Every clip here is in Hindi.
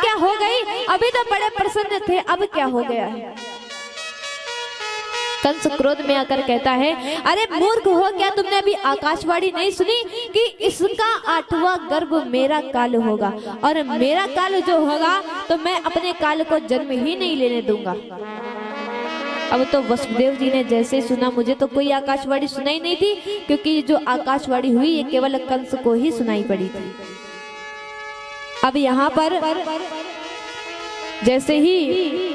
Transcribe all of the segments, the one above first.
क्या हो गई? अभी तो बड़े प्रसन्न थे, अब क्या हो गया है? कंस क्रोध में आकर कहता है, अरे मूर्ख हो क्या, तुमने अभी आकाशवाणी नहीं सुनी कि इसका 8वां गर्भ मेरा काल होगा, और मेरा काल जो होगा तो मैं अपने काल को जन्म ही नहीं लेने दूंगा। अब तो वसुदेव जी ने जैसे सुना, मुझे तो कोई आकाशवाणी सुनाई नहीं थी, क्योंकि जो आकाशवाणी हुई ये केवल कंस को ही सुनाई पड़ी थी। अब यहाँ पर जैसे ही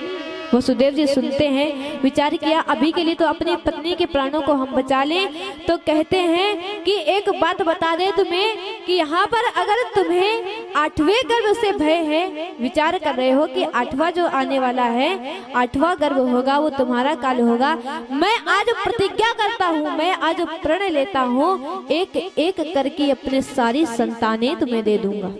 वसुदेव जी सुनते हैं, विचार किया अभी के लिए तो अपनी पत्नी के प्राणों को हम बचा लें, तो कहते हैं कि एक बात बता दे तुम्हें कि यहाँ पर अगर तुम्हें 8वें गर्भ से भय है, विचार कर रहे हो कि 8वां जो आने वाला है, 8वां गर्भ होगा वो तुम्हारा काल होगा, मैं आज प्रतिज्ञा करता हूँ, मैं आज प्रण लेता हूँ, एक एक करके अपने सारी संतानें तुम्हें दे दूंगा।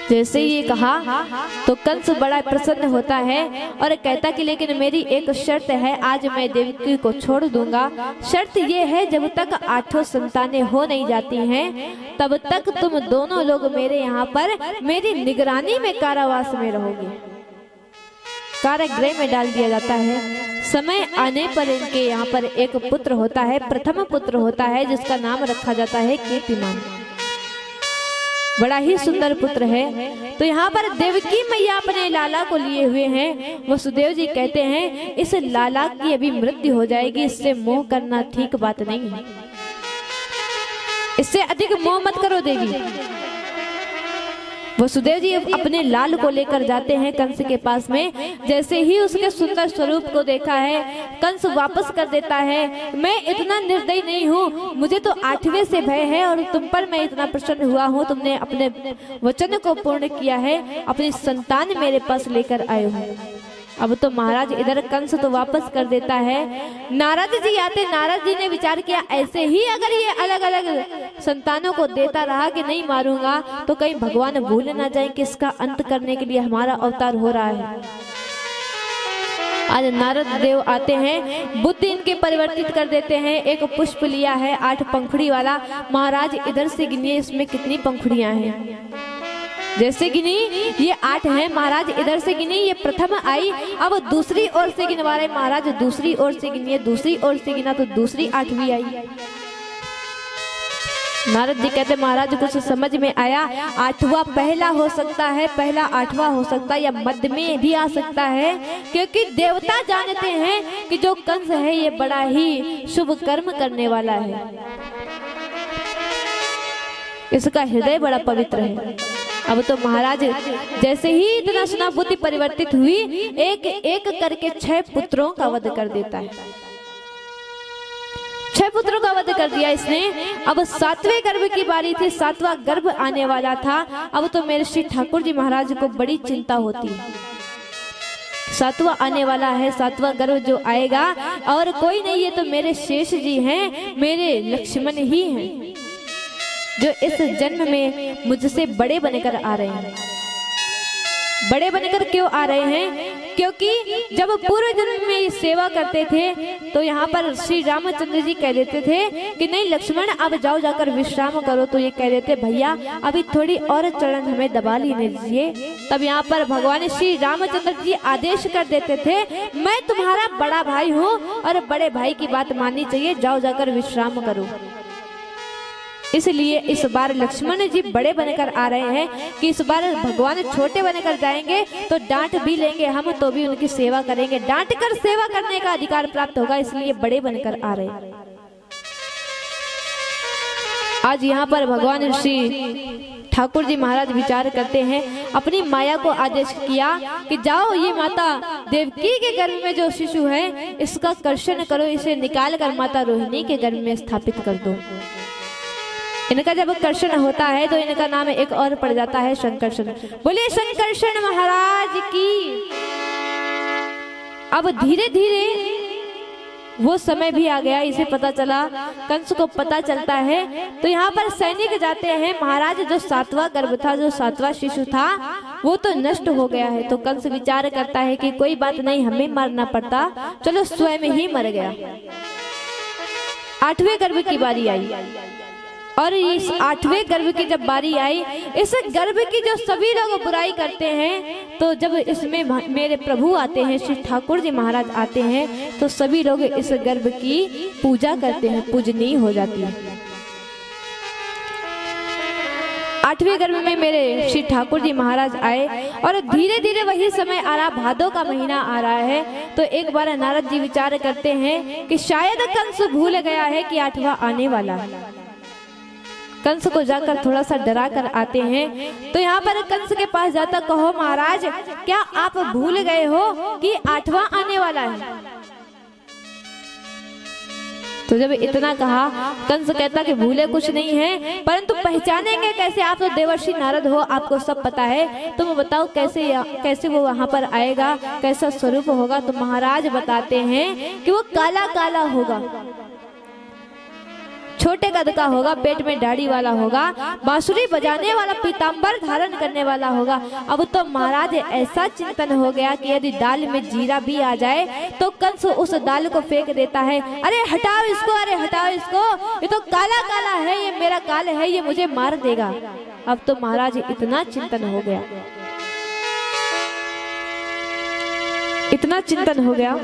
जैसे ये कहा तो कंस बड़ा प्रसन्न होता है और कहता कि लेकिन मेरी एक शर्त है, आज मैं देवकी को छोड़ दूंगा। शर्त ये है, जब तक 8 संतानें हो नहीं जाती हैं तब तक तुम दोनों लोग मेरे यहाँ पर मेरी निगरानी में कारावास में रहोगे। कारागृह में डाल दिया जाता है। समय आने पर इनके यहाँ पर एक पुत्र होता है, प्रथम पुत्र होता है, जिसका नाम रखा जाता है कीर्तिमान। बड़ा ही सुंदर पुत्र है। तो यहाँ पर देवकी मैया अपने लाला को लिए हुए हैं। वसुदेव जी कहते हैं इस लाला की अभी मृत्यु हो जाएगी, इससे मोह करना ठीक बात नहीं है, इससे अधिक मोह मत करो देवी। वसुदेव जी अपने लाल को लेकर जाते हैं कंस के पास में। जैसे ही उसके सुंदर स्वरूप को देखा है, कंस वापस कर देता है, मैं इतना निर्दयी नहीं हूँ, मुझे तो 8वें से भय है और तुम पर मैं इतना प्रसन्न हुआ हूँ, तुमने अपने वचन को पूर्ण किया है, अपनी संतान मेरे पास लेकर आए हो। अब तो महाराज इधर कंस तो वापस कर देता है। नारद जी आते, नारद जी ने विचार किया ऐसे ही अगर ये अलग अलग संतानों को देता रहा कि नहीं मारूंगा तो कहीं भगवान भूल ना जाए कि इसका अंत करने के लिए हमारा अवतार हो रहा है। आज नारद देव आते हैं, बुद्धि इनके परिवर्तित कर देते हैं। एक पुष्प लिया है 8 पंखुड़ी वाला, महाराज इधर से गिनिए इसमें कितनी पंखुड़ियां हैं। जैसे गिनी ये 8 है, महाराज इधर से गिनी, ये प्रथम आई, अब दूसरी ओर से गिनवा रहे महाराज, दूसरी ओर से गिनिए, दूसरी ओर से गिना तो दूसरी 8वीं आई। नारद जी कहते महाराज कुछ समझ में आया, 8वां पहला हो सकता है, पहला 8वां हो सकता है, या मध्य में भी आ सकता है, क्योंकि देवता जानते हैं कि जो कंस है ये बड़ा ही शुभ कर्म करने वाला है, इसका हृदय बड़ा पवित्र है। अब तो महाराज जैसे ही इतना सुना, बुद्धि परिवर्तित हुई, एक एक करके 6 पुत्रों का वध कर देता है। 6 पुत्रों का वध कर दिया इसने। अब 7वें गर्भ की बारी थी, 7वां गर्भ आने वाला था। अब तो मेरे श्री ठाकुर जी महाराज को बड़ी चिंता होती है, 7वां आने वाला है, 7वां गर्भ जो आएगा और कोई नहीं, ये तो मेरे शेष जी हैं, मेरे लक्ष्मण ही हैं जो इस जन्म में मुझसे बड़े बनकर आ रहे हैं। बड़े बनकर क्यों आ रहे हैं? क्योंकि जब पूर्व जन्म में सेवा करते थे तो यहाँ पर श्री रामचंद्र जी कह देते थे कि नहीं लक्ष्मण अब जाओ जाकर विश्राम करो, तो ये कह देते भैया अभी थोड़ी और चरण हमें दबा लेने दीजिए। तब यहाँ पर भगवान श्री रामचंद्र जी आदेश कर देते थे मैं तुम्हारा बड़ा भाई हूँ और बड़े भाई की बात माननी चाहिए, जाओ जाकर विश्राम करो। इसलिए इस बार लक्ष्मण जी बड़े बनकर आ रहे हैं कि इस बार भगवान छोटे बनकर जाएंगे तो डांट भी लेंगे हम, तो भी उनकी सेवा करेंगे, डांट कर सेवा करने का अधिकार प्राप्त होगा, इसलिए बड़े बनकर आ रहे हैं। आज यहाँ पर भगवान श्री ठाकुर जी महाराज विचार करते हैं, अपनी माया को आदेश किया कि जाओ ये माता देवकी के गर्भ में जो शिशु है इसका कर्षण करो, इसे निकाल कर माता रोहिणी के गर्भ में स्थापित कर दो। इनका जब कर्षण होता है तो इनका नाम एक और पड़ जाता है शंकरषण। बोले शंकरषण महाराज की। अब धीरे धीरे वो समय भी आ गया, इसे पता चला, कंस को पता चलता है। तो यहाँ पर सैनिक जाते हैं, महाराज जो 7वां गर्भ था, जो 7वां शिशु था वो तो नष्ट हो गया है। तो कंस विचार करता है कि कोई बात नहीं, हमें मारना पड़ता, चलो स्वयं ही मर गया। 8वें गर्भ की बारी आई। और इस 8वें गर्भ की जब बारी आई, इस गर्भ की जो सभी लोग बुराई करते हैं, तो जब इसमें मेरे प्रभु आते हैं, श्री ठाकुर जी महाराज आते हैं, तो सभी लोग इस गर्भ की पूजा करते हैं, पूजनीय हो जाती है। 8वें गर्भ में मेरे श्री ठाकुर जी महाराज आए और धीरे धीरे वही समय आ रहा, भादों का महीना आ रहा है। तो एक बार नारद जी विचार करते हैं कि शायद कंस भूल गया है कि 8वां आने वाला है। कंस को जाकर थोड़ा सा डरा कर आते हैं। तो यहाँ पर कंस के पास जाता, कहो महाराज, क्या आप भूल गए हो कि 8वां आने वाला है? तो जब इतना कहा, कंस कहता कि भूले कुछ नहीं है, परंतु पहचानेंगे कैसे? आप तो देवर्षि नारद हो, आपको सब पता है, तुम बताओ कैसे वो वहां पर आएगा, कैसा स्वरूप होगा? तो महाराज बताते हैं कि वो काला काला होगा, छोटे कद का होगा, पेट में दाढ़ी वाला होगा, बांसुरी बजाने वाला, पीतांबर धारण करने वाला होगा। अब तो महाराज ऐसा चिंतन हो गया कि यदि दाल में जीरा भी आ जाए तो कंस उस दाल को फेंक देता है। अरे हटाओ इसको, अरे हटाओ इसको, ये तो काला काला है, ये मेरा काल है, ये मुझे मार देगा। अब तो महाराज इतना चिंतन हो गया, इतना चिंतन हो गया।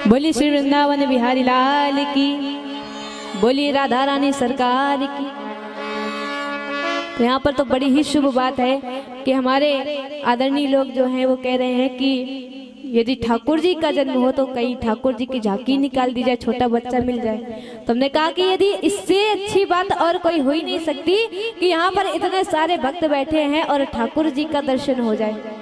बोली श्री वृंदावन बिहारी लाल की, बोली राधा रानी सरकार की। तो यहाँ पर तो बड़ी ही शुभ बात है कि हमारे आदरणीय लोग जो हैं वो कह रहे हैं कि यदि ठाकुर जी का जन्म हो तो कहीं ठाकुर जी की झांकी निकाल दी जाए, छोटा बच्चा मिल जाए। तो हमने कहा कि यदि इससे अच्छी बात और कोई हो ही नहीं सकती कि यहाँ पर इतने सारे भक्त बैठे हैं और ठाकुर जी का दर्शन हो जाए।